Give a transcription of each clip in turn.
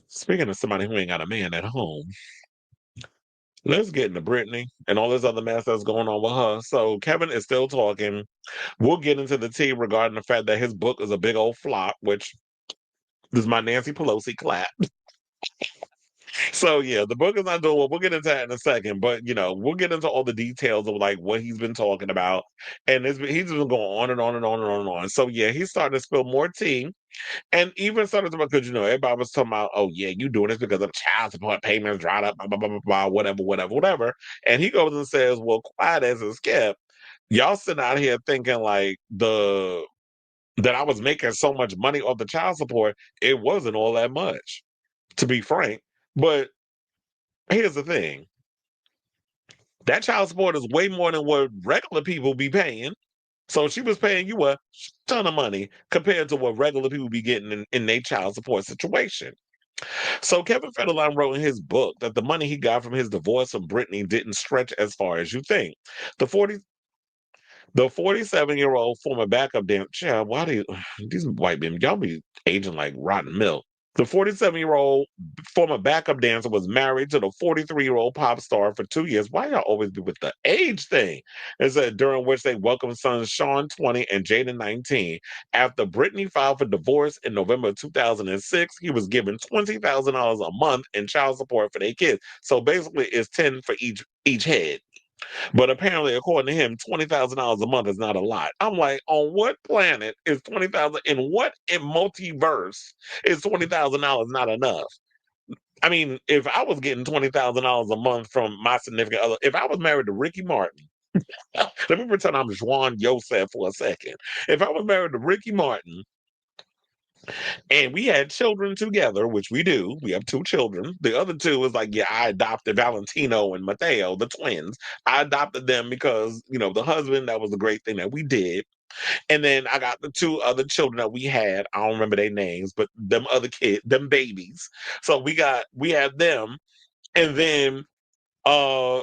Speaking of somebody who ain't got a man at home, let's get into Britney and all this other mess that's going on with her. So Kevin is still talking. We'll get into the tea regarding the fact that his book is a big old flop, which is my Nancy Pelosi clap. So yeah, the book is not doing well. We'll get into that in a second, but we'll get into all the details of like what he's been talking about, and he's been going on and on and on and on and on. So yeah, he's starting to spill more tea. And even started to because everybody was talking about, oh yeah, you doing this because of child support payments dried up, blah blah blah blah, blah whatever, whatever, whatever. And he goes and says, well, quiet as it's kept, y'all sitting out here thinking like the that I was making so much money off the child support. It wasn't all that much, to be frank. But here's the thing: that child support is way more than what regular people be paying. So she was paying you a ton of money compared to what regular people be getting in their child support situation. So Kevin Federline wrote in his book that the money he got from his divorce from Britney didn't stretch as far as you think. The 40 the 47-year-old former backup dancer, child, why do these white men, y'all be aging like rotten milk. The 47-year-old former backup dancer was married to the 43-year-old pop star for 2 years. Why y'all always be with the age thing? It said during which they welcomed sons Sean 20 and Jaden 19. After Britney filed for divorce in November 2006, he was given $20,000 a month in child support for their kids. So basically, it's 10 for each head. But apparently, according to him, $20,000 a month is not a lot. I'm like, on what planet is 20,000? In what in multiverse is $20,000 not enough? I mean, if I was getting $20,000 a month from my significant other, if I was married to Ricky Martin, let me pretend I'm Juan Yosef for a second. If I was married to Ricky Martin and we had children together, which we do, we have two children. The other two is like, yeah, I adopted Valentino and Mateo, the twins. I adopted them because, the husband, that was a great thing that we did. And then I got the two other children that we had. I don't remember their names, but them other kids, them babies. So we had them. And then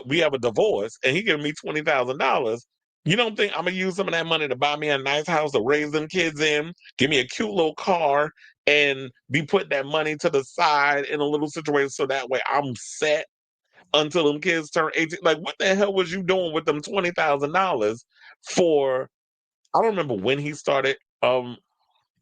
we have a divorce and he giving me $20,000. You don't think I'm gonna use some of that money to buy me a nice house to raise them kids in, give me a cute little car, and be putting that money to the side in a little situation so that way I'm set until them kids turn 18? Like, what the hell was you doing with them $20,000 for? I don't remember when he started.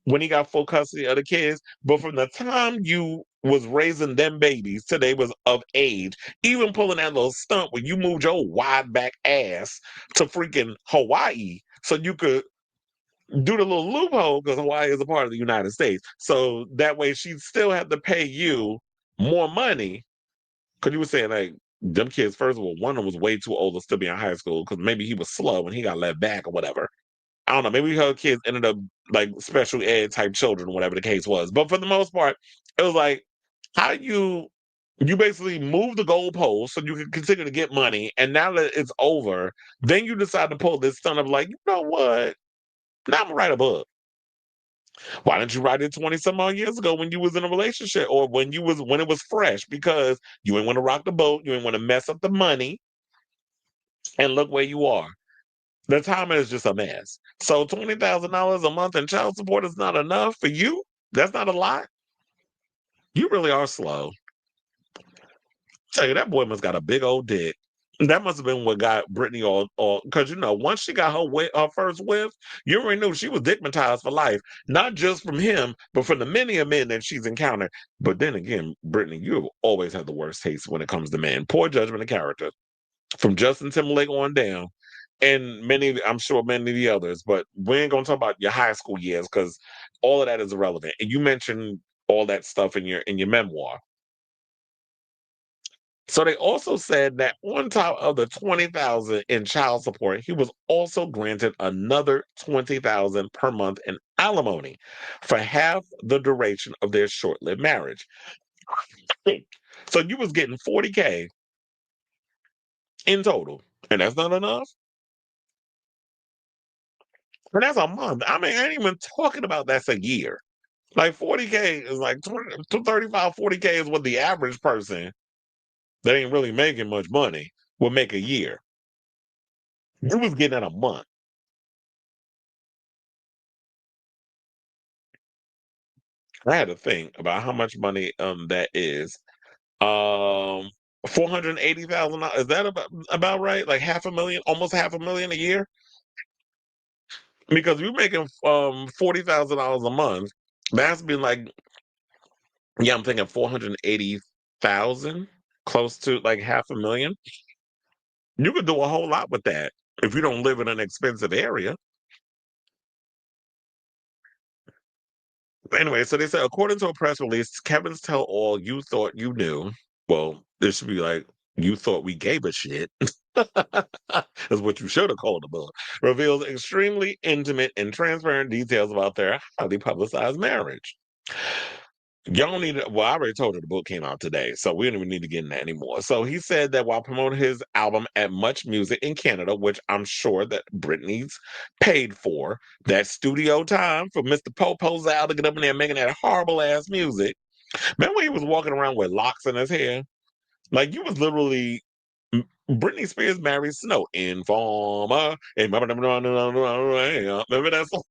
When he got full custody of the kids. But from the time you was raising them babies till they was of age, even pulling that little stunt when you moved your wide back ass to freaking Hawaii so you could do the little loophole because Hawaii is a part of the United States. So that way she still had to pay you more money. Because you were saying like them kids, first of all, one of them was way too old to still be in high school because maybe he was slow and he got let back or whatever. I don't know. Maybe her kids ended up like special ed type children, whatever the case was. But for the most part, it was like how you basically move the goalpost so you can continue to get money, and now that it's over, then you decide to pull this stunt of like, you know what? Now I'm gonna write a book. Why didn't you write it 20 some odd years ago when you was in a relationship or when it was fresh? Because you ain't want to rock the boat, you ain't want to mess up the money, and look where you are. The timing is just a mess. So $20,000 a month in child support is not enough for you? That's not a lot? You really are slow. Tell you, that boy must got a big old dick. That must have been what got Brittany all because once she got her first whiff, you already knew she was digmatized for life, not just from him, but from the many of men that she's encountered. But then again, Brittany, you have always had the worst taste when it comes to men. Poor judgment of character. From Justin Timberlake on down, and I'm sure many of the others, but we ain't gonna talk about your high school years because all of that is irrelevant. And you mentioned all that stuff in your memoir. So they also said that on top of the 20,000 in child support, he was also granted another 20,000 per month in alimony for half the duration of their short-lived marriage. So you was getting 40K in total, and that's not enough. And that's a month. I mean, I ain't even talking about that's a year. Like 40K is like 20, 35, 40K is what the average person that ain't really making much money will make a year. You was getting at a month. I had to think about how much money that is. 480,000. Is that about right? Like half a million, almost half a million a year? Because you're making $40,000 a month. That's been like, yeah, I'm thinking 480,000, close to like half a million. You could do a whole lot with that if you don't live in an expensive area. Anyway, so they said, according to a press release, Kevin's tell all you thought you knew. Well, this should be like, you thought we gave a shit. Is what you should have called the book. Reveals extremely intimate and transparent details about their highly publicized marriage. Y'all don't need to, well, I already told her the book came out today, so we don't even need to get in that anymore. So he said that while promoting his album at Much Music in Canada, which I'm sure that Britney's paid for, that studio time for Mr. Popo's out to get up in there making that horrible ass music. Remember when he was walking around with locks in his hair? Like you was literally Britney Spears married Snow. Informer. Remember that song?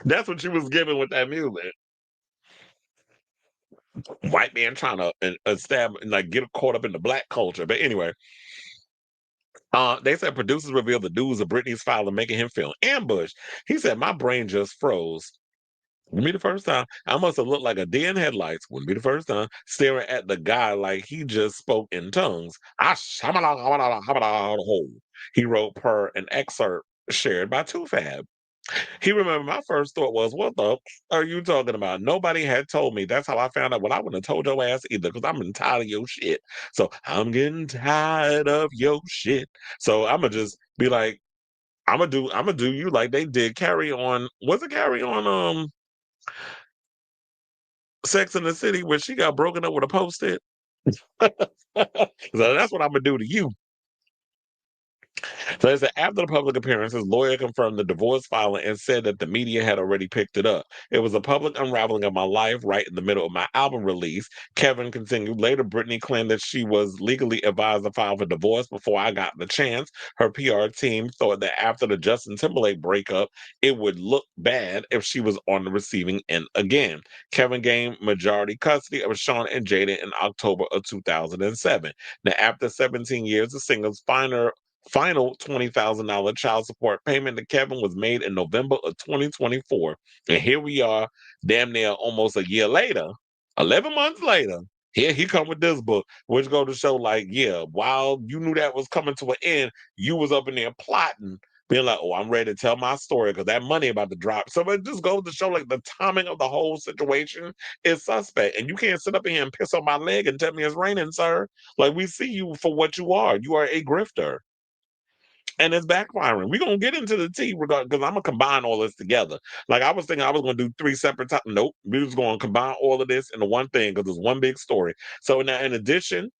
That's what she was giving with that music. White man trying to like get caught up in the black culture. But anyway, they said producers revealed the news of Britney's father making him feel ambushed. He said, "My brain just froze. Wouldn't be the first time. I must have looked like a deer in headlights. Wouldn't be the first time. Staring at the guy like he just spoke in tongues. He wrote per an excerpt shared by Tufab. He remembered my first thought was, what the are you talking about? Nobody had told me. That's how I found out. Well, I wouldn't have told your ass either because I'm tired of your shit. So I'm getting tired of your shit. So I'm gonna just be like, I'm gonna do you like they did Carry On. Was it Carry On Sex in the City where she got broken up with a post-it? So that's what I'm gonna do to you. So they said after the public appearance, his lawyer confirmed the divorce filing and said that the media had already picked it up. It was a public unraveling of my life right in the middle of my album release. Kevin continued. Later, Britney claimed that she was legally advised to file for divorce before I got the chance. Her PR team thought that after the Justin Timberlake breakup, it would look bad if she was on the receiving end again. Kevin gained majority custody of Sean and Jada in October of 2007. Now, after 17 years, the singer's final $20,000 child support payment to Kevin was made in November of 2024. And here we are, damn near almost a year later, 11 months later. Here he come with this book, which go to show like, yeah, while you knew that was coming to an end, you was up in there plotting, being like, oh, I'm ready to tell my story because that money about to drop. So it just goes to show like the timing of the whole situation is suspect. And you can't sit up in here and piss on my leg and tell me it's raining, sir. Like we see you for what you are. You are a grifter and it's backfiring. We're gonna get into the tea regard because I'm gonna combine all this together. Like I was thinking I was gonna do three separate topics. Nope. We was gonna combine all of this into one thing because it's one big story. So now in addition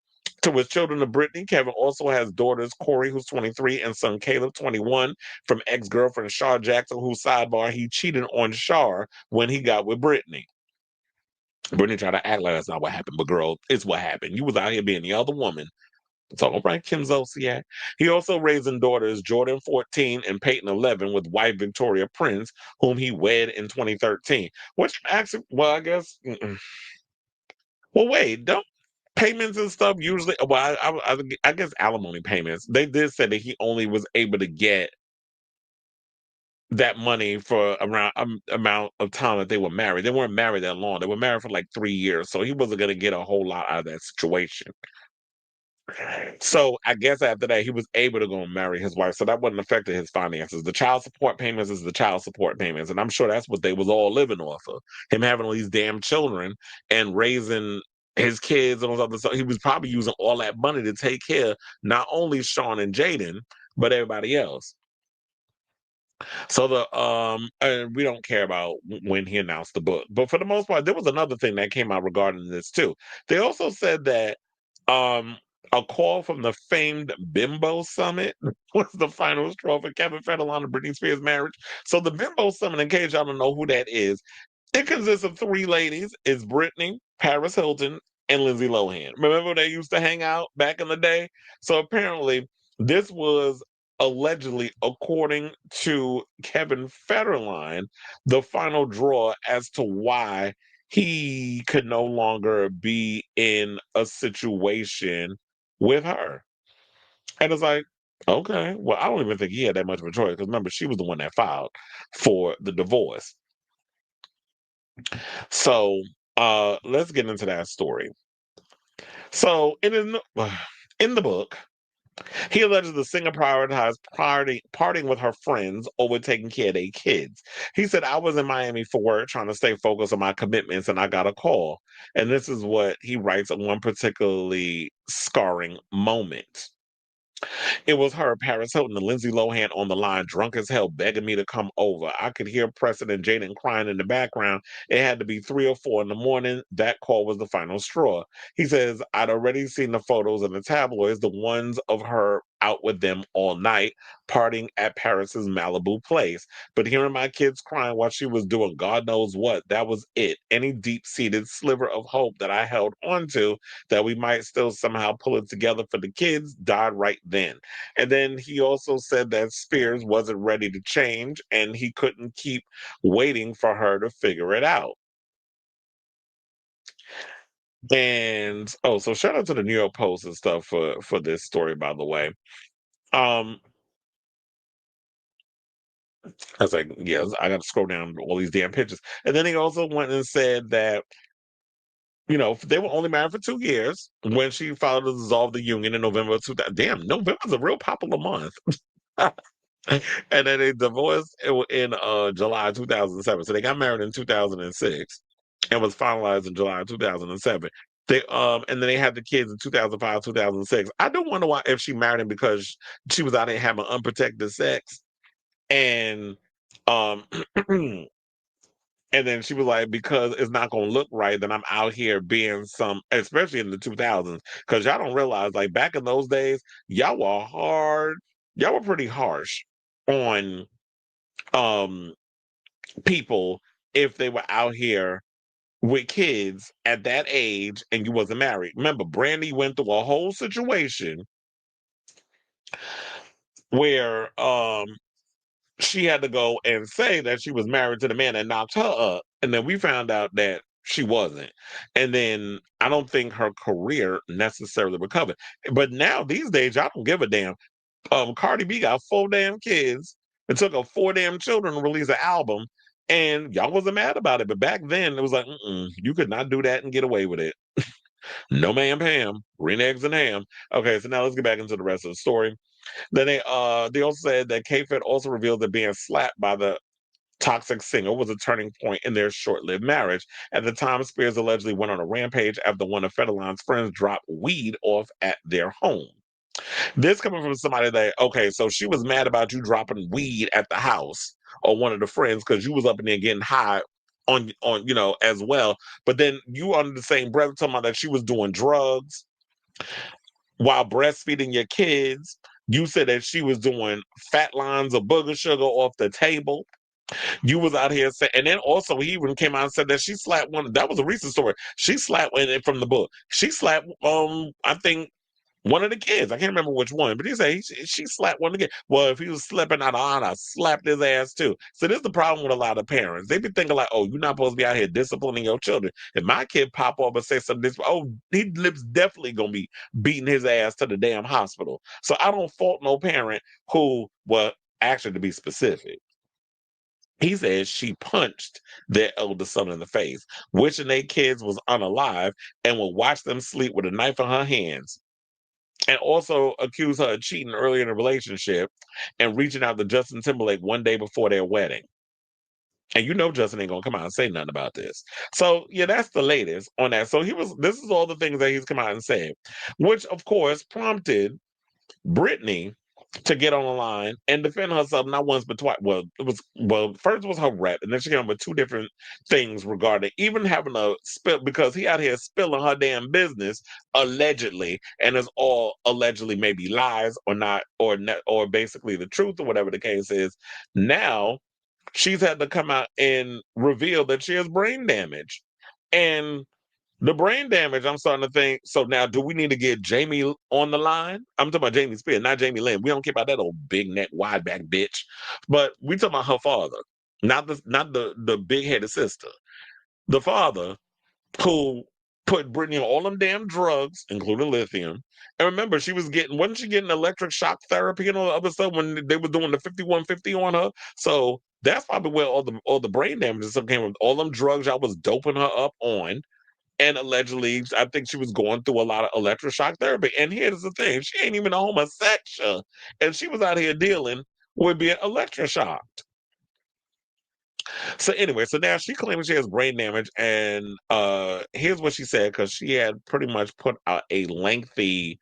to his children of Brittany, Kevin also has daughters Corey, who's 23, and son Caleb, 21, from ex-girlfriend Shar Jackson, who sidebar he cheated on Shar when he got with Brittany. Brittany tried to act like that's not what happened, but girl, it's what happened. You was out here being the other woman. So, all right, Kim Zolciak. He also raising daughters Jordan 14 and Peyton 11 with wife Victoria Prince, whom he wed in 2013. Which actually, well, I guess, well, wait, don't payments and stuff usually, well, I guess alimony payments, they did say that he only was able to get that money for around amount of time that they were married. They weren't married that long. They were married for like 3 years. So he wasn't going to get a whole lot out of that situation. So I guess after that, he was able to go and marry his wife. So that wouldn't affect his finances. The child support payments is the child support payments. And I'm sure that's what they was all living off of. Him having all these damn children and raising his kids and all that other stuff. He was probably using all that money to take care of not only Sean and Jaden, but everybody else. So and we don't care about when he announced the book. But for the most part, there was another thing that came out regarding this too. They also said that um, a call from the famed Bimbo Summit was the final straw for Kevin Federline and Britney Spears' marriage. So the Bimbo Summit, in case y'all don't know who that is, it consists of three ladies. It's Britney, Paris Hilton, and Lindsay Lohan. Remember they used to hang out back in the day? So apparently this was allegedly, according to Kevin Federline, the final draw as to why he could no longer be in a situation with her. And it's like, okay, well, I don't even think he had that much of a choice because remember, she was the one that filed for the divorce. So let's get into that story. So in the book, he alleges the singer prioritized partying with her friends over taking care of their kids. He said, I was in Miami for work trying to stay focused on my commitments and I got a call. And this is what he writes on one particularly scarring moment. It was her, Paris Hilton, and Lindsay Lohan on the line, drunk as hell, begging me to come over. I could hear Preston and Jaden crying in the background. It had to be 3 or 4 in the morning. That call was the final straw. He says, I'd already seen the photos in the tabloids, the ones of her out with them all night, partying at Paris's Malibu place. But hearing my kids crying while she was doing God knows what, that was it. Any deep-seated sliver of hope that I held onto that we might still somehow pull it together for the kids died right then. And then he also said that Spears wasn't ready to change and he couldn't keep waiting for her to figure it out. And oh, so shout out to the New York Post and stuff for this story, by the way. Um, I was like, yes, I got to scroll down all these damn pictures. And then he also went and said that they were only married for 2 years when she filed to dissolve the union in November of 2000. Damn, November's a real popular month. And then they divorced in July 2007. So they got married in 2006 and was finalized in July 2007. They and then they had the kids in 2005, 2006. I do wonder why if she married him because she was out there having unprotected sex and um and then she was like, because it's not gonna look right, then I'm out here being especially in the 2000s, because y'all don't realize, like back in those days, y'all were hard, y'all were pretty harsh on um people if they were out here with kids at that age and you wasn't married. Remember, Brandy went through a whole situation where she had to go and say that she was married to the man that knocked her up. And then we found out that she wasn't. And then I don't think her career necessarily recovered. But now these days, y'all don't give a damn. Cardi B got 4 damn kids. It took her 4 damn children to release an album. And y'all wasn't mad about it. But back then, it was like, you could not do that and get away with it. No, ma'am, Pam. Green eggs and ham. Okay, so now let's get back into the rest of the story. Then they also said that K-Fed also revealed that being slapped by the toxic singer was a turning point in their short-lived marriage. At the time, Spears allegedly went on a rampage after one of Federline's friends dropped weed off at their home. This coming from somebody that, okay, so she was mad about you dropping weed at the house or one of the friends because you was up in there getting high on as well. But then you under the same breath talking about that she was doing drugs while breastfeeding your kids. You said that she was doing fat lines of booger sugar off the table. You was out here saying, and then also he even came out and said that she slapped one. That was a recent story. She slapped one from the book. She slapped, I think one of the kids. I can't remember which one, but he said she slapped one of the kids. Well, if he was slipping out of honor, I slapped his ass too. So this is the problem with a lot of parents. They be thinking like, oh, you're not supposed to be out here disciplining your children. If my kid pop up and say something, he lips definitely gonna be beating his ass to the damn hospital. So I don't fault no parent who, well, actually to be specific. He says she punched their eldest son in the face, wishing their kids was unalive, and would watch them sleep with a knife in her hands. And also accused her of cheating early in the relationship and reaching out to Justin Timberlake one day before their wedding. And Justin ain't gonna come out and say nothing about this. So yeah, that's the latest on that. So this is all the things that he's come out and said, which of course prompted Britney to get on the line and defend herself not once but twice. First was her rep, and then she came up with 2 different things regarding even having a spill because he out here spilling her damn business allegedly, and it's all allegedly maybe lies or not or basically the truth or whatever the case is. Now she's had to come out and reveal that she has brain damage, and The brain damage, I'm starting to think, so now do we need to get Jamie on the line? I'm talking about Jamie Spears, not Jamie Lynn. We don't care about that old big neck, wide back bitch. But we talking about her father, not the big headed sister. The father who put Britney on all them damn drugs, including lithium. And remember, wasn't she getting electric shock therapy and all the other stuff when they were doing the 5150 on her? So that's probably where all the brain damage and stuff came from. All them drugs I was doping her up on. And allegedly, I think she was going through a lot of electroshock therapy. And here's the thing, she ain't even a homosexual. And she was out here dealing with being electroshocked. So anyway, so now she claims she has brain damage, and here's what she said because she had pretty much put out a lengthy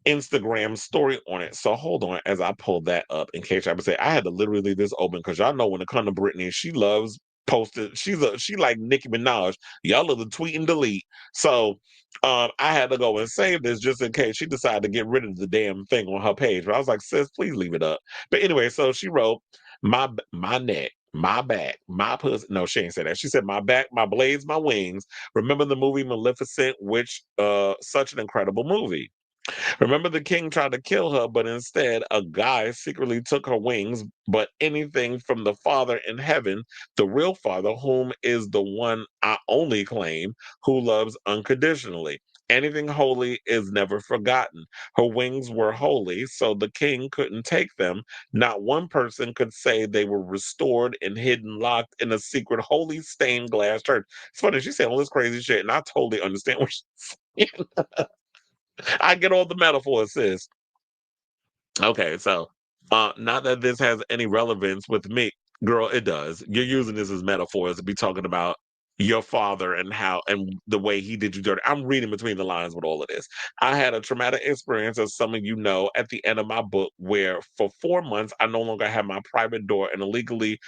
Instagram story on it. So hold on as I pull that up in case I would say I had to literally leave this open because y'all know when it comes to Britney, she loves posted. She like Nicki Minaj. Y'all are the tweet and delete. So I had to go and save this just in case she decided to get rid of the damn thing on her page. But I was like, sis, please leave it up. But anyway, so she wrote my neck. My back, my pussy. No, she ain't said that. She said my back, my blades, my wings. Remember the movie Maleficent, which such an incredible movie. Remember, the king tried to kill her, but instead, a guy secretly took her wings. But anything from the Father in heaven, the real Father, whom is the one I only claim, who loves unconditionally. Anything holy is never forgotten. Her wings were holy, so the king couldn't take them. Not one person could say they were restored and hidden, locked in a secret, holy stained glass church. It's funny, she said all this crazy shit, and I totally understand what she's saying. I get all the metaphors, sis. Okay, so not that this has any relevance with me, girl, it does. You're using this as metaphors to be talking about your father and how and the way he did you dirty. I'm reading between the lines with all of this. I had a traumatic experience, as some of you know, at the end of my book, where for 4 months I no longer had my private door and illegally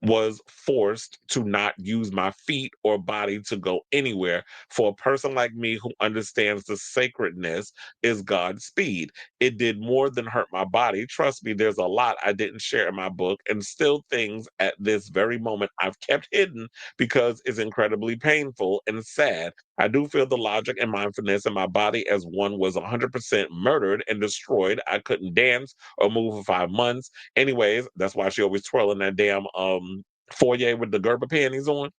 was forced to not use my feet or body to go anywhere. For a person like me who understands the sacredness is God's speed. It did more than hurt my body. Trust me, there's a lot I didn't share in my book, and still things at this very moment I've kept hidden because it's incredibly painful and sad. I do feel the logic and mindfulness in my body as one was 100% murdered and destroyed. I couldn't dance or move for 5 months. Anyways, that's why she always twirling that damn foyer with the Gerber panties on.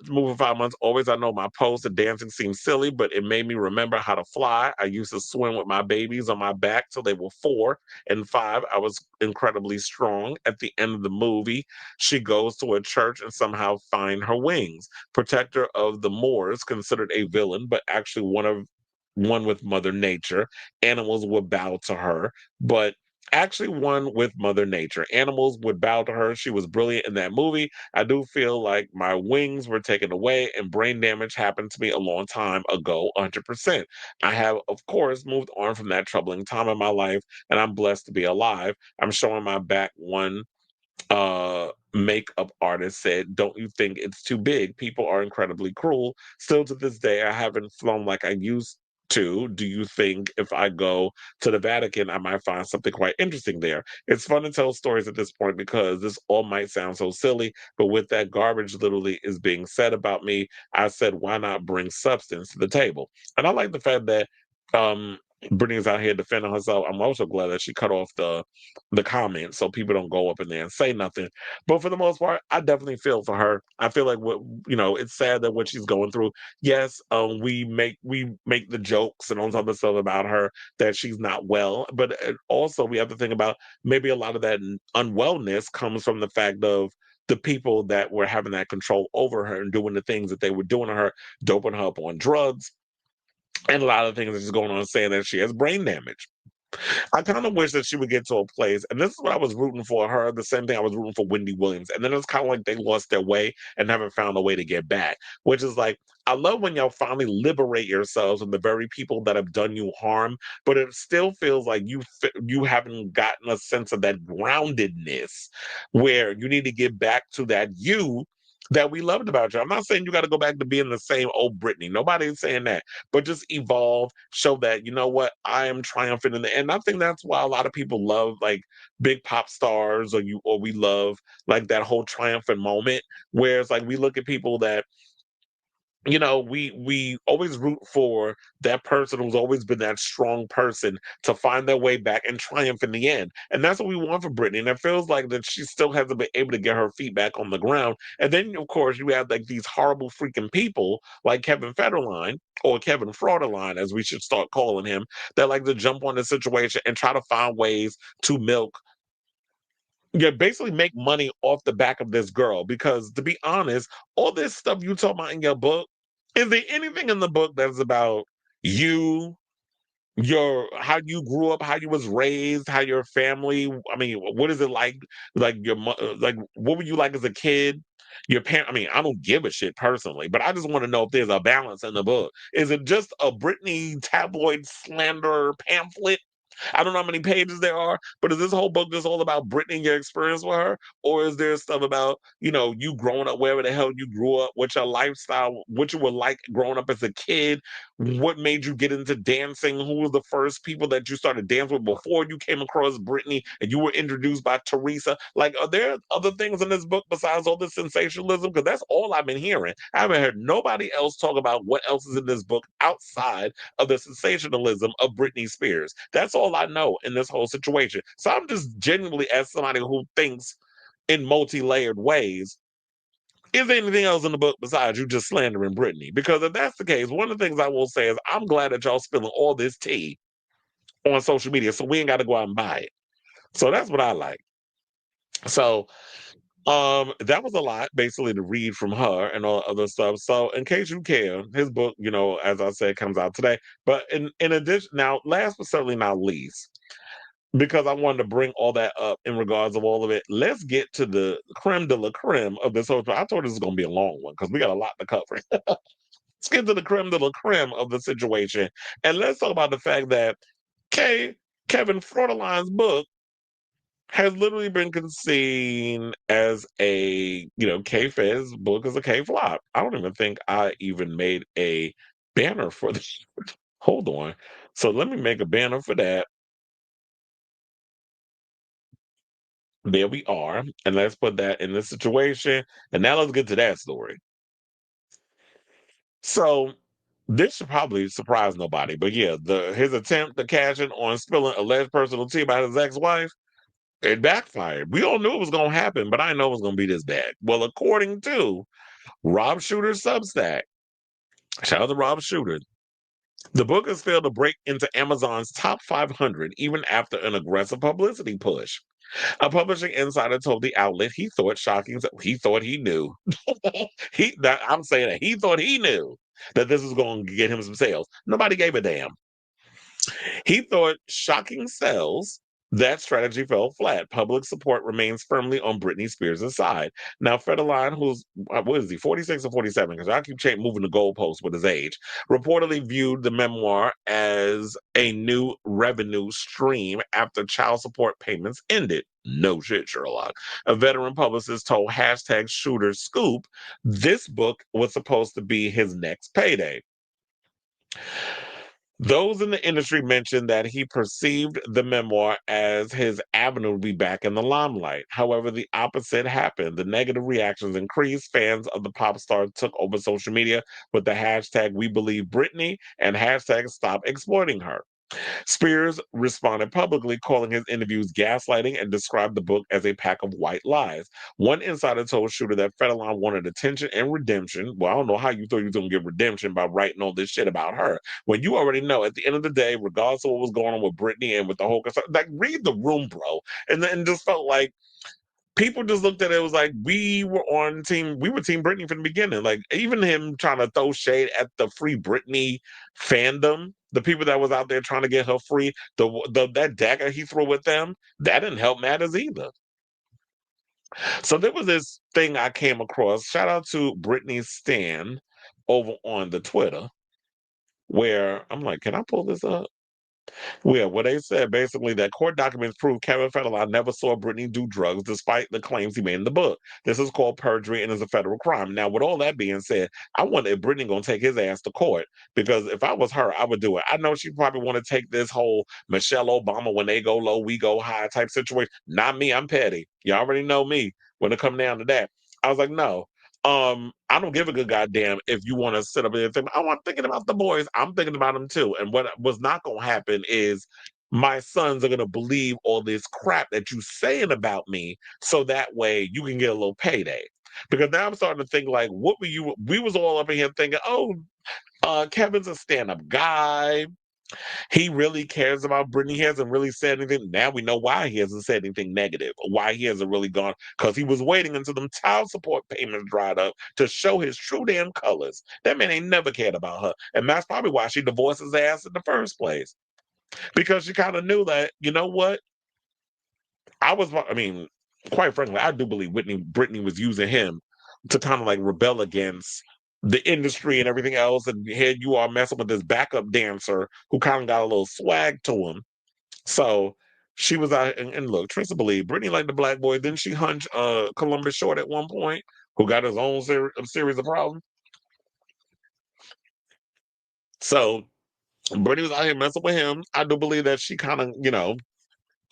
Moving 5 months, always I know my pose to dancing seemed silly, but it made me remember how to fly. I used to swim with my babies on my back till they were 4 and 5. I was incredibly strong. At the end of the movie, she goes to a church and somehow find her wings. Protector of the Moors, considered a villain, but actually one with Mother Nature. Animals would bow to her, but actually one with Mother Nature. Animals would bow to her. She was brilliant in that movie. I do feel like my wings were taken away and brain damage happened to me a long time ago, 100%. I have, of course, moved on from that troubling time in my life, and I'm blessed to be alive. I'm showing my back one makeup artist said, "Don't you think it's too big? People are incredibly cruel. Still to this day, I haven't flown like I used to. Do you think if I go to the Vatican, I might find something quite interesting there?" It's fun to tell stories at this point because this all might sound so silly, but with that garbage literally is being said about me, I said, why not bring substance to the table? And I like the fact that um Brittany's out here defending herself. I'm also glad that she cut off the comments so people don't go up in there and say nothing. But for the most part, I definitely feel for her. I feel like it's sad that what she's going through. Yes, we make the jokes and all this other stuff about her that she's not well, but also we have to think about maybe a lot of that unwellness comes from the fact of the people that were having that control over her and doing the things that they were doing to her, doping her up on drugs, and a lot of things that's going on saying that she has brain damage. I kind of wish that she would get to a place, and this is what I was rooting for her, the same thing I was rooting for Wendy Williams. And then it's kind of like they lost their way and haven't found a way to get back, which is like, I love when y'all finally liberate yourselves from the very people that have done you harm, but it still feels like you haven't gotten a sense of that groundedness where you need to get back to that you that we loved about you. I'm not saying you got to go back to being the same old Britney. Nobody's saying that, but just evolve, show that, you know what, I am triumphant in the end. I think that's why a lot of people love like big pop stars or we love like that whole triumphant moment. Whereas like we look at people that we always root for that person who's always been that strong person to find their way back and triumph in the end. And that's what we want for Britney. And it feels like that she still hasn't been able to get her feet back on the ground. And then, of course, you have like these horrible freaking people like Kevin Federline, or Kevin Frauderline, as we should start calling him, that like to jump on the situation and try to find ways to milk, yeah, basically make money off the back of this girl. Because to be honest, all this stuff you talk about in your book, is there anything in the book that's about you, your how you grew up, how you was raised, how your family? I mean, what is it like like what were you like as a kid? Your parent. I mean, I don't give a shit personally, but I just want to know if there's a balance in the book. Is it just a Britney tabloid slander pamphlet? I don't know how many pages there are, but is this whole book just all about Britney and your experience with her? Or is there stuff about, you growing up wherever the hell you grew up, what your lifestyle, what you were like growing up as a kid, what made you get into dancing, who were the first people that you started dancing with before you came across Britney and you were introduced by Teresa? Like, are there other things in this book besides all this sensationalism? Because that's all I've been hearing. I haven't heard nobody else talk about what else is in this book outside of the sensationalism of Britney Spears. That's all I know in this whole situation. So I'm just genuinely, as somebody who thinks in multi-layered ways, is there anything else in the book besides you just slandering Britney? Because if that's the case, one of the things I will say is I'm glad that y'all spilling all this tea on social media so we ain't got to go out and buy it. So that's what I like. So that was a lot basically to read from her and all other stuff. So in case you care, his book, as I said, comes out today. But in addition, now last but certainly not least, because I wanted to bring all that up in regards of all of it, let's get to the creme de la creme of this whole. I told you this is going to be a long one because we got a lot to cover. Let's get to the creme de la creme of the situation, and let's talk about the fact that K. Kevin Frauderline's book has literally been seen as a, K Fed's book as a K flop. I don't even think I even made a banner for this. Hold on. So let me make a banner for that. There we are. And let's put that in this situation. And now let's get to that story. So this should probably surprise nobody. But yeah, his attempt to cash in on spilling alleged personal tea about his ex-wife, it backfired. We all knew it was going to happen, but I didn't know it was going to be this bad. Well, according to Rob Shooter's Substack, shout out to Rob Shooter, the book has failed to break into Amazon's top 500 even after an aggressive publicity push. A publishing insider told the outlet he thought he thought he knew. I'm saying that he thought he knew that this was going to get him some sales. Nobody gave a damn. He thought shocking sales. That strategy fell flat. Public support remains firmly on Britney Spears' side. Now, Federline, who's, what is he, 46 or 47? Because I keep moving the goalposts with his age, reportedly viewed the memoir as a new revenue stream after child support payments ended. No shit, Sherlock. A veteran publicist told hashtag Shooter Scoop this book was supposed to be his next payday. Those in the industry mentioned that he perceived the memoir as his avenue to be back in the limelight. However, the opposite happened. The negative reactions increased. Fans of the pop star took over social media with the hashtag We Believe Britney and hashtag Stop Exploiting Her. Spears responded publicly, calling his interviews gaslighting and described the book as a pack of white lies. One insider told Shooter that Federline wanted attention and redemption. Well, I don't know how you thought you was going to get redemption by writing all this shit about her. When you already know, at the end of the day, regardless of what was going on with Britney and with the whole concern, like, read the room, bro. And then just felt like people just looked at it was like we were team Britney from the beginning. Like even him trying to throw shade at the free Britney fandom, the people that was out there trying to get her free, that dagger he threw with them, that didn't help matters either. So there was this thing I came across. Shout out to Britney Stan over on the Twitter, where I'm like, can I pull this up? Yeah, well, they said basically that court documents prove Kevin Federline never saw Britney do drugs despite the claims he made in the book. This is called perjury and is a federal crime. Now, with all that being said, I wonder if Britney gonna take his ass to court because if I was her, I would do it. I know she probably want to take this whole Michelle Obama when they go low, we go high type situation. Not me, I'm petty. You already know me when it come down to that. I was like, no. I don't give a good goddamn if you want to sit up there and think, oh, I'm thinking about the boys. I'm thinking about them too. And what was not going to happen is my sons are going to believe all this crap that you saying about me, so that way you can get a little payday. Because now I'm starting to think like, what were you? We was all up in here thinking, oh, Kevin's a stand-up guy. He really cares about Britney. He hasn't really said anything. Now we know why he hasn't said anything negative, or why he hasn't really gone, because he was waiting until them child support payments dried up to show his true damn colors. That man ain't never cared about her. And that's probably why she divorced his ass in the first place. Because she kind of knew that, you know what? I mean, quite frankly, I do believe Britney was using him to kind of like rebel against the industry and everything else. And here you are messing with this backup dancer who kind of got a little swag to him. So she was out, and look, Trisha believed Britney liked the black boy. Didn't she hunch Columbus Short at one point, who got his own series of problems? So Britney was out here messing with him. I do believe that she kind of,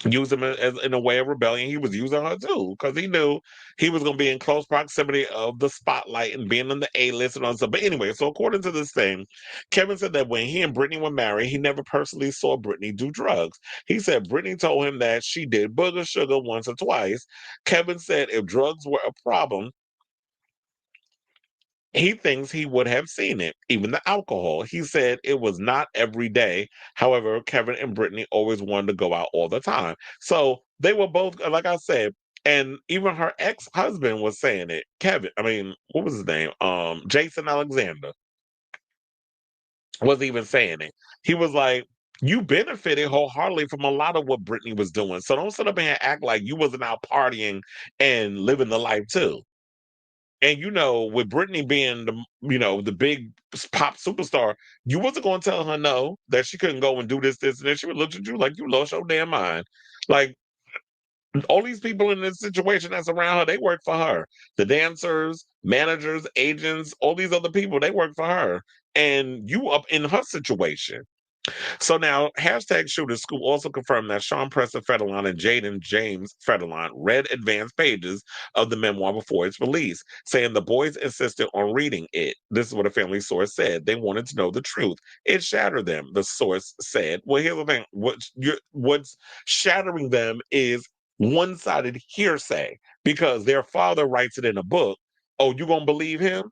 used him as in a way of rebellion. He was using her too, because he knew he was going to be in close proximity of the spotlight and being on the A list and all stuff. But anyway, so according to this thing, Kevin said that when he and Britney were married, he never personally saw Britney do drugs. He said Britney told him that she did booger sugar once or twice. Kevin said if drugs were a problem, he thinks he would have seen it, even the alcohol. He said it was not every day. However, Kevin and Brittany always wanted to go out all the time. So they were both, like I said, and even her ex-husband was saying it. Kevin, I mean, what was his name? Jason Alexander was even saying it. He was like, you benefited wholeheartedly from a lot of what Brittany was doing. So don't sit up here and act like you wasn't out partying and living the life too. And with Britney being the big pop superstar, you wasn't going to tell her no that she couldn't go and do this, this, and then she would look at you like you lost your damn mind. Like all these people in this situation that's around her, they work for her. The dancers, managers, agents, all these other people, they work for her. And you up in her situation. So now, hashtag Shooter School also confirmed that Sean Preston Federline and Jaden James Federline read advanced pages of the memoir before its release, saying the boys insisted on reading it. This is what a family source said. They wanted to know the truth. It shattered them, the source said. Well, here's the thing. What's shattering them is one-sided hearsay, because their father writes it in a book. Oh, you gonna believe him?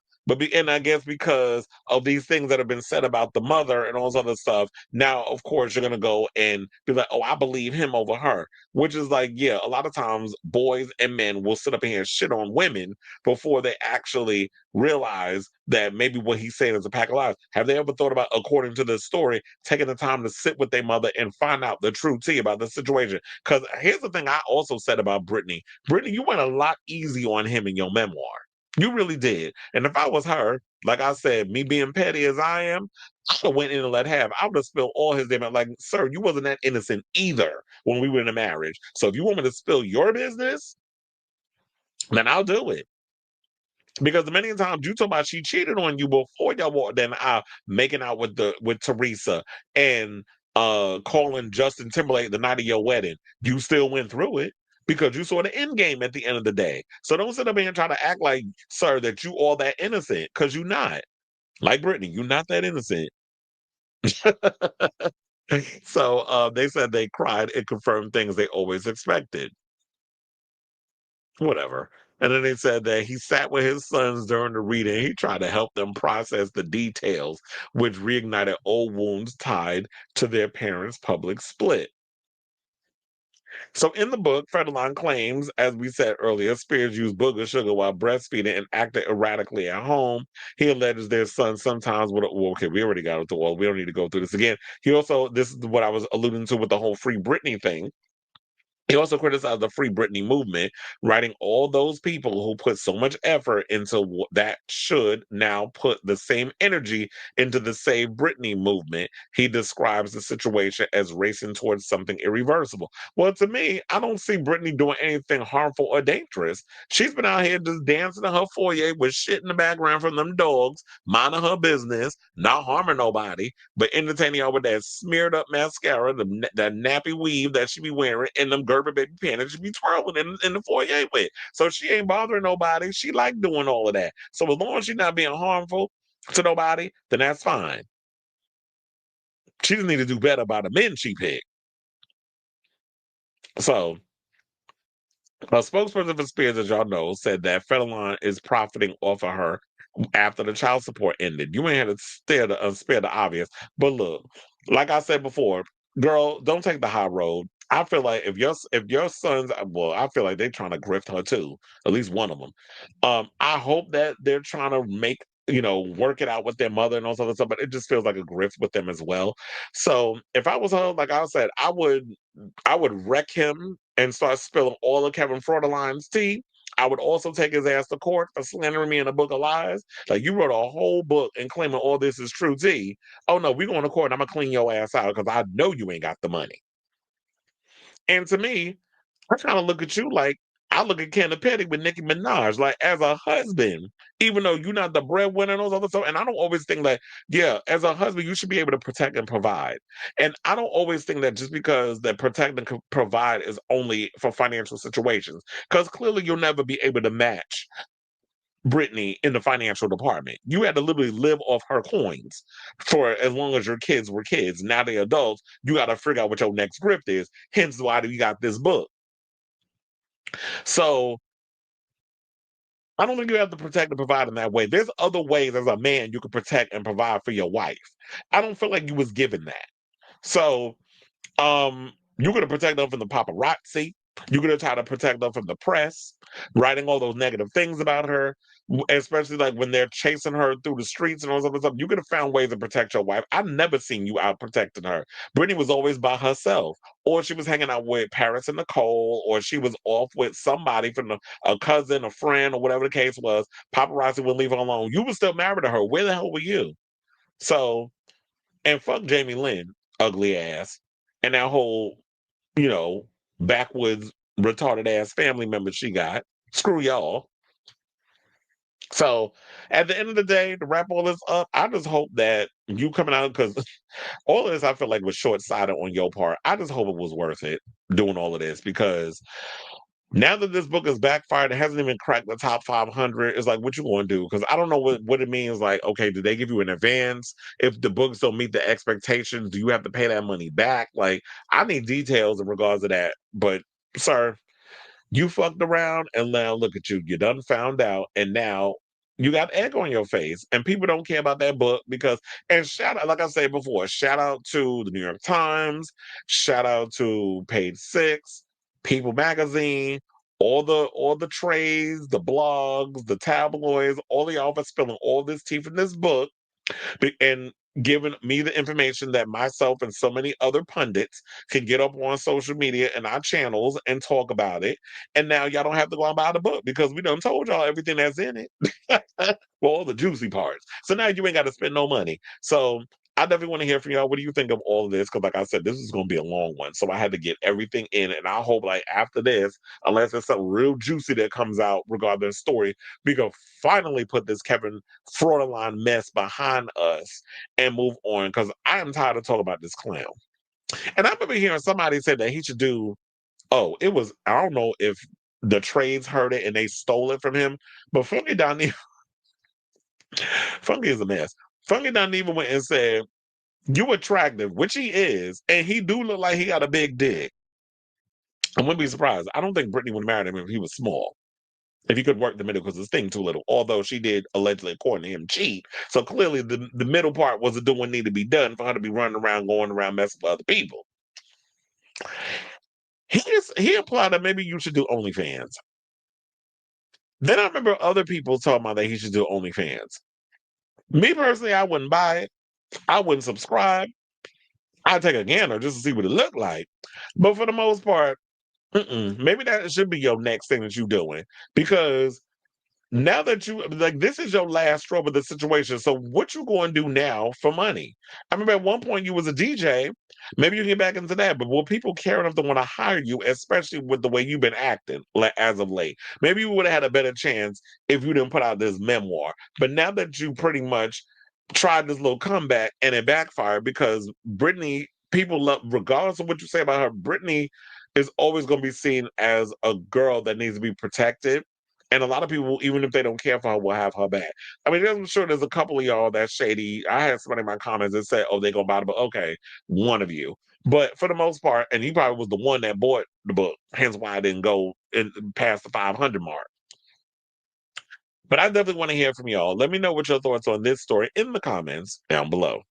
And I guess because of these things that have been said about the mother and all this other stuff, now of course you're gonna go and be like, oh, I believe him over her. Which is like, yeah, a lot of times boys and men will sit up here and shit on women before they actually realize that maybe what he's saying is a pack of lies. Have they ever thought about, according to this story, taking the time to sit with their mother and find out the true tea about the situation? Because here's the thing I also said about Brittany. Brittany, you went a lot easy on him in your memoir. You really did. And if I was her, like I said, me being petty as I am, I would have went in and let have. I would have spilled all his damn, like, sir, you wasn't that innocent either when we were in a marriage. So if you want me to spill your business, then I'll do it. Because the many times you talk about she cheated on you before y'all walked in out making out with Teresa and calling Justin Timberlake the night of your wedding, you still went through it because you saw the end game at the end of the day. So don't sit up here and try to act like, sir, that you all that innocent, because you're not. Like Brittany, you're not that innocent. So they said they cried and confirmed things they always expected. Whatever. And then they said that he sat with his sons during the reading. He tried to help them process the details, which reignited old wounds tied to their parents' public split. So in the book, Federline claims, as we said earlier, Spears used booger sugar while breastfeeding and acted erratically at home. He alleges their son sometimes would, well, okay, we already got it to all. We don't need to go through this again. He also, this is what I was alluding to with the whole Free Britney thing. He also criticized the Free Britney movement, writing all those people who put so much effort into that should now put the same energy into the Save Britney movement. He describes the situation as racing towards something irreversible. Well, to me, I don't see Britney doing anything harmful or dangerous. She's been out here just dancing in her foyer with shit in the background from them dogs, minding her business, not harming nobody, but entertaining y'all with that smeared up mascara, that nappy weave that she be wearing, and them girl Gerber baby panties she be twirling in the foyer with. So she ain't bothering nobody. She like doing all of that. So as long as she's not being harmful to nobody, then that's fine. She just need to do better by the men she picked. So a spokesperson for Spears, as y'all know, said that Federline is profiting off of her after the child support ended. You ain't had to spare the obvious. But look, like I said before, girl, don't take the high road. I feel like if your sons, well, I feel like they're trying to grift her too. At least one of them. I hope that they're trying to work it out with their mother and all this other stuff. But it just feels like a grift with them as well. So if I was her, like I said, I would wreck him and start spilling all of Kevin Fraudeline's tea. I would also take his ass to court for slandering me in a book of lies. Like, you wrote a whole book and claiming all this is true tea. Oh no, we going to court and I'm gonna clean your ass out because I know you ain't got the money. And to me, I kind of look at you like I look at Kenna Petty with Nicki Minaj, like as a husband, even though you're not the breadwinner and those other stuff. And I don't always think that, yeah, as a husband, you should be able to protect and provide. And I don't always think that just because that protect and provide is only for financial situations, because clearly you'll never be able to match Britney in the financial department. You had to literally live off her coins for as long as your kids were kids. Now they're adults. You got to figure out what your next grift is. Hence why you got this book. So I don't think you have to protect and provide in that way. There's other ways as a man you can protect and provide for your wife. I don't feel like you was given that. So you're gonna protect them from the paparazzi. You're gonna try to protect them from the press, writing all those negative things about her, especially like when they're chasing her through the streets and all this other stuff. You could have found ways to protect your wife. I've never seen you out protecting her. Brittany was always by herself, or she was hanging out with Paris and Nicole, or she was off with somebody from a cousin, a friend, or whatever the case was. Paparazzi wouldn't leave her alone. You were still married to her. Where the hell were you? So, and fuck Jamie Lynn, ugly ass, and that whole you know, backwoods, retarded ass family members she got. Screw y'all. So at the end of the day, to wrap all this up, I just hope that you coming out because all of this I feel like was short sighted on your part. I just hope it was worth it doing all of this because now that this book is backfired, it hasn't even cracked the top 500. It's like, what you going to do? Because I don't know what it means. Like, okay, did they give you an advance? If the books don't meet the expectations, do you have to pay that money back? Like, I need details in regards to that. But, sir, you fucked around and now look at you. You done found out. And now you got egg on your face. And people don't care about that book because, and shout out, like I said before, shout out to the New York Times, shout out to Page Six, People Magazine, all the trades, the blogs, the tabloids, all of y'all for spilling all this tea from this book and giving me the information that myself and so many other pundits can get up on social media and our channels and talk about it. And now y'all don't have to go and buy the book because we done told y'all everything that's in it. Well, all the juicy parts. So now you ain't got to spend no money. So I definitely want to hear from y'all. What do you think of all of this? Because, like I said, this is going to be a long one. So I had to get everything in. And I hope, like, after this, unless there's something real juicy that comes out regarding the story, we can finally put this Kevin Fraudline mess behind us and move on. Because I am tired of talking about this clown. And I remember hearing somebody say that he should do, I don't know if the trades heard it and they stole it from him, but Funky is a mess. Funky Don even went and said, "You attractive," which he is, and he do look like he got a big dick. I wouldn't be surprised. I don't think Britney would marry him if he was small. If he could work the middle because his thing too little. Although she did allegedly, according to him, cheat. So clearly the middle part wasn't doing what needed to be done for her to be running around, going around messing with other people. He implied that maybe you should do OnlyFans. Then I remember other people talking about that he should do OnlyFans. Me personally, I wouldn't buy it. I wouldn't subscribe. I'd take a gander just to see what it looked like. But for the most part, maybe that should be your next thing that you're doing because now that you like this is your last straw of the situation. So what you going to do now for money? I remember at one point you was a DJ. Maybe you can get back into that. But will people care enough to want to hire you, especially with the way you've been acting like as of late? Maybe you would have had a better chance if you didn't put out this memoir. But now that you pretty much tried this little comeback and it backfired because Britney, people love, regardless of what you say about her, Britney is always going to be seen as a girl that needs to be protected. And a lot of people, even if they don't care for her, will have her back. I mean, I'm sure there's a couple of y'all that's shady. I had somebody in my comments that said, "Oh, they gonna buy the book." Okay, one of you, but for the most part, and he probably was the one that bought the book. Hence why I didn't go past the 500 mark. But I definitely want to hear from y'all. Let me know what your thoughts on this story in the comments down below.